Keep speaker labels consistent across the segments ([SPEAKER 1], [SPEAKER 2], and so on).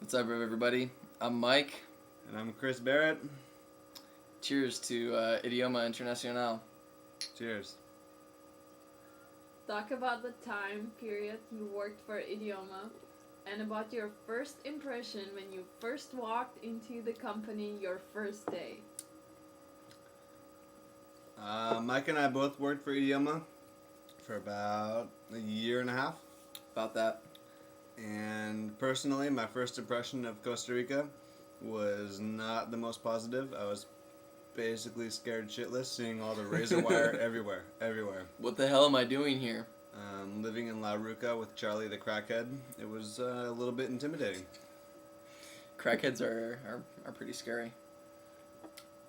[SPEAKER 1] What's up, everybody? I'm Mike.
[SPEAKER 2] And I'm Chris Barrett.
[SPEAKER 1] Cheers to Idioma Internacional.
[SPEAKER 2] Cheers.
[SPEAKER 3] Talk about the time period you worked for Idioma and about your first impression when you first walked into the company your first day.
[SPEAKER 2] Mike and I both worked for Idioma for about a year and a half.
[SPEAKER 1] About that.
[SPEAKER 2] And personally, my first impression of Costa Rica was not the most positive. I was basically scared shitless seeing all the razor wire everywhere.
[SPEAKER 1] What the hell am I doing here?
[SPEAKER 2] Living in La Ruca with Charlie the crackhead, it was a little bit intimidating.
[SPEAKER 1] Crackheads are pretty scary.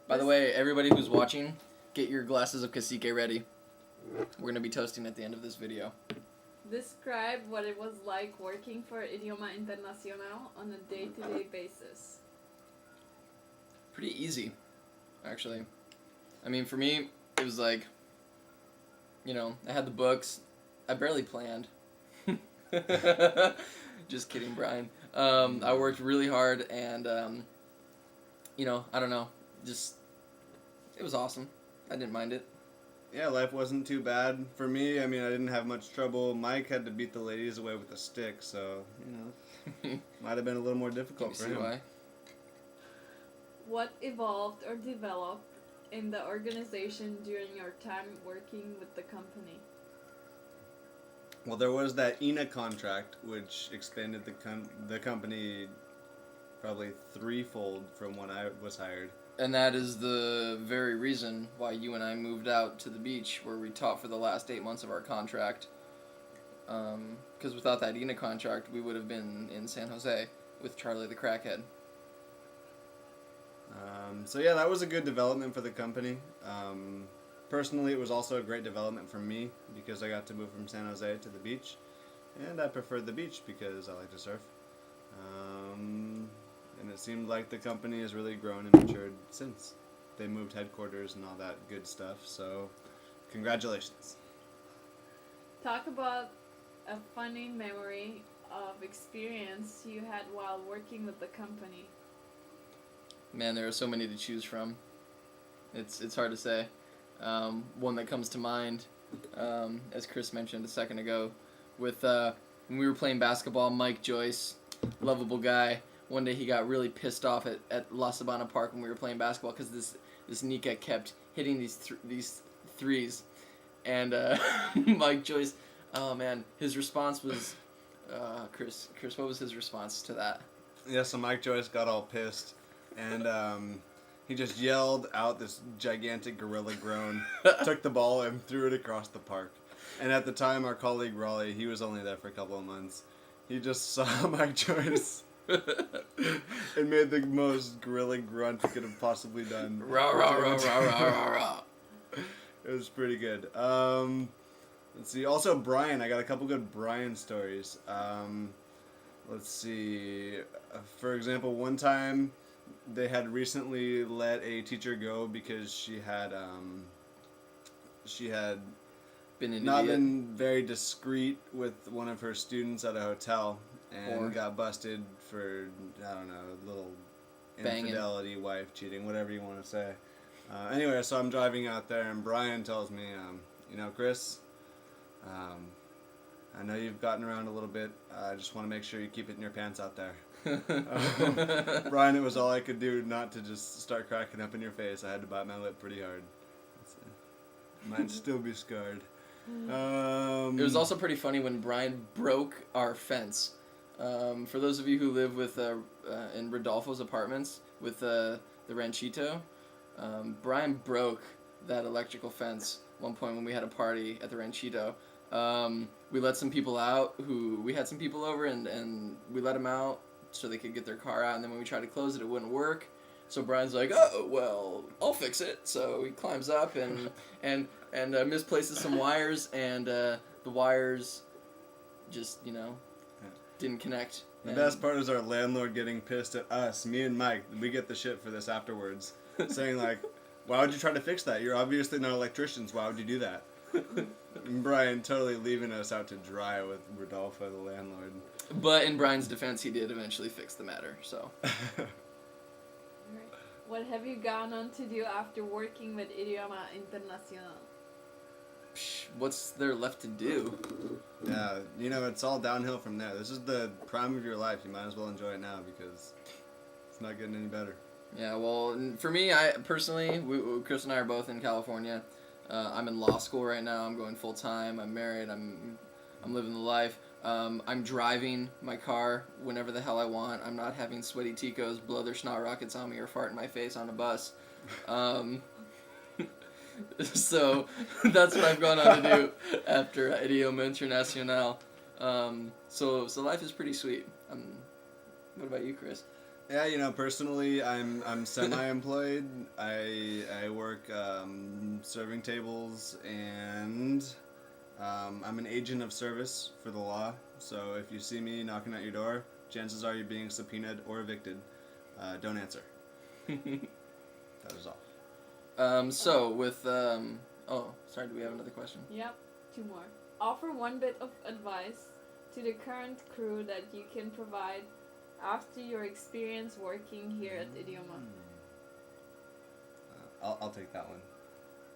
[SPEAKER 1] By the way, everybody who's watching, get your glasses of cacique ready. We're going to be toasting at the end of this video.
[SPEAKER 3] Describe what it was like working for Idioma Internacional on a day-to-day basis.
[SPEAKER 1] Pretty easy, actually. I mean, for me, it was like, I had the books. I barely planned. Just kidding, Brian. I worked really hard and, I don't know. Just, it was awesome. I didn't mind it.
[SPEAKER 2] Yeah, life wasn't too bad for me. I mean, I didn't have much trouble. Mike had to beat the ladies away with a stick, so, might have been a little more difficult for him.
[SPEAKER 1] Why?
[SPEAKER 3] What evolved or developed in the organization during your time working with the company?
[SPEAKER 2] Well, there was that INA contract, which expanded the company probably threefold from when I was hired.
[SPEAKER 1] And that is the very reason why you and I moved out to the beach where we taught for the last 8 months of our contract. Because without that INA contract, we would have been in San Jose with Charlie the crackhead.
[SPEAKER 2] So yeah, that was a good development for the company. Personally, it was also a great development for me because I got to move from San Jose to the beach. And I preferred the beach because I like to surf. And it seemed like the company has really grown and matured since. They moved headquarters and all that good stuff, so congratulations.
[SPEAKER 3] Talk about a funny memory of experience you had while working with the company.
[SPEAKER 1] Man, there are so many to choose from. It's hard to say. One that comes to mind, as Chris mentioned a second ago, with when we were playing basketball, Mike Joyce, lovable guy. One day he got really pissed off at La Sabana Park when we were playing basketball because this Nika kept hitting these threes, and Mike Joyce, oh man, his response was, Chris, what was his response to that?
[SPEAKER 2] Yeah, so Mike Joyce got all pissed, and he just yelled out this gigantic gorilla groan, took the ball and threw it across the park. And at the time, our colleague Raleigh, he was only there for a couple of months, he just saw Mike Joyce and made the most gorilla grunt he could have possibly done.
[SPEAKER 1] Rah, rah, rah, rah, rah, rah, rah.
[SPEAKER 2] It was pretty good. Let's see. Also, Brian. I got a couple good Brian stories. Let's see. For example, one time they had recently let a teacher go because she had been very discreet with one of her students at a hotel and got busted for, I don't know, a little infidelity, wife cheating, whatever you want to say. Anyway, so I'm driving out there and Brian tells me, Chris, I know you've gotten around a little bit. I just want to make sure you keep it in your pants out there. Brian, it was all I could do not to just start cracking up in your face. I had to bite my lip pretty hard. Might still be scarred.
[SPEAKER 1] It was also pretty funny when Brian broke our fence. For those of you who live with in Rodolfo's apartments with the Ranchito, Brian broke that electrical fence one point when we had a party at the Ranchito. We let some people out we had some people over and we let them out so they could get their car out, and then when we tried to close it, it wouldn't work. So Brian's like, oh, well, I'll fix it. So he climbs up and misplaces some wires, and the wires just, didn't connect.
[SPEAKER 2] The best part is our landlord getting pissed at us, me and Mike. We get the shit for this afterwards, saying like, why would you try to fix that? You're obviously not electricians. Why would you do that? And Brian totally leaving us out to dry with Rodolfo, the landlord.
[SPEAKER 1] But in Brian's defense, he did eventually fix the matter, so.
[SPEAKER 3] What have you gone on to do after working with Idioma Internacional?
[SPEAKER 1] What's there left to do?
[SPEAKER 2] Yeah, it's all downhill from there. This is the prime of your life. You might as well enjoy it now because it's not getting any better.
[SPEAKER 1] Yeah, well, for me, I personally, Chris and I are both in California. I'm in law school right now. I'm going full time. I'm married. I'm living the life. I'm driving my car whenever the hell I want. I'm not having sweaty ticos blow their snot rockets on me or fart in my face on a bus. So that's what I've gone on to do after Idioma Internacional. So life is pretty sweet. What about you, Chris?
[SPEAKER 2] Yeah, personally, I'm semi-employed. I work serving tables, and I'm an agent of service for the law. So if you see me knocking at your door, chances are you're being subpoenaed or evicted. Don't answer. That is all.
[SPEAKER 1] So with oh, sorry, do we have another question?
[SPEAKER 3] Yep, 2 more. Offer one bit of advice to the current crew that you can provide after your experience working here at Idioma.
[SPEAKER 2] I'll take that one.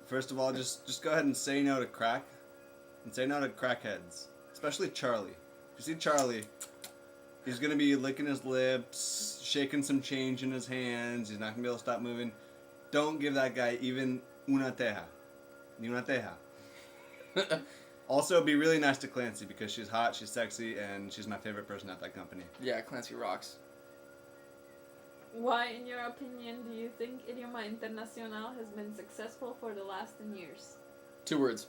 [SPEAKER 2] First of all, just go ahead and say no to crack, and say no to crackheads, especially Charlie. If you see Charlie, he's gonna be licking his lips, shaking some change in his hands. He's not gonna be able to stop moving. Don't give that guy even una teja. Ni una teja. Also, be really nice to Clancy because she's hot, she's sexy, and she's my favorite person at that company.
[SPEAKER 1] Yeah, Clancy rocks.
[SPEAKER 3] Why, in your opinion, do you think Idioma Internacional has been successful for the last 10 years?
[SPEAKER 1] 2 words.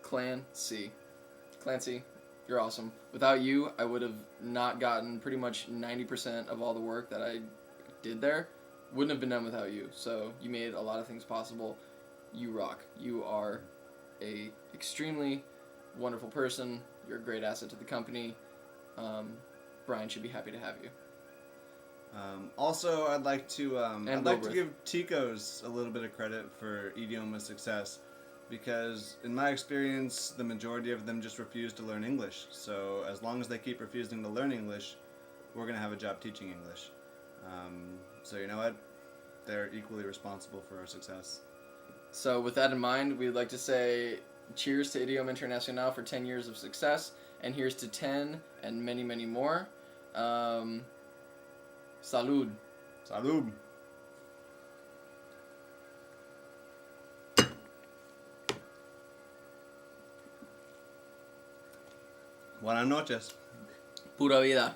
[SPEAKER 1] Clancy. Clancy, you're awesome. Without you, I would have not gotten pretty much 90% of all the work that I did there. Wouldn't have been done without you. So you made a lot of things possible. You rock. You are a extremely wonderful person. You're a great asset to the company. Brian should be happy to have you.
[SPEAKER 2] Also, I'd like to give Ticos a little bit of credit for Idioma's success, because in my experience, the majority of them just refuse to learn English. So as long as they keep refusing to learn English, we're gonna have a job teaching English. So you know what? They're equally responsible for our success.
[SPEAKER 1] So with that in mind, we'd like to say cheers to Idioma Internacional for 10 years of success, and here's to 10 and many, many more. Salud.
[SPEAKER 2] Salud. Buenas noches.
[SPEAKER 1] Pura vida.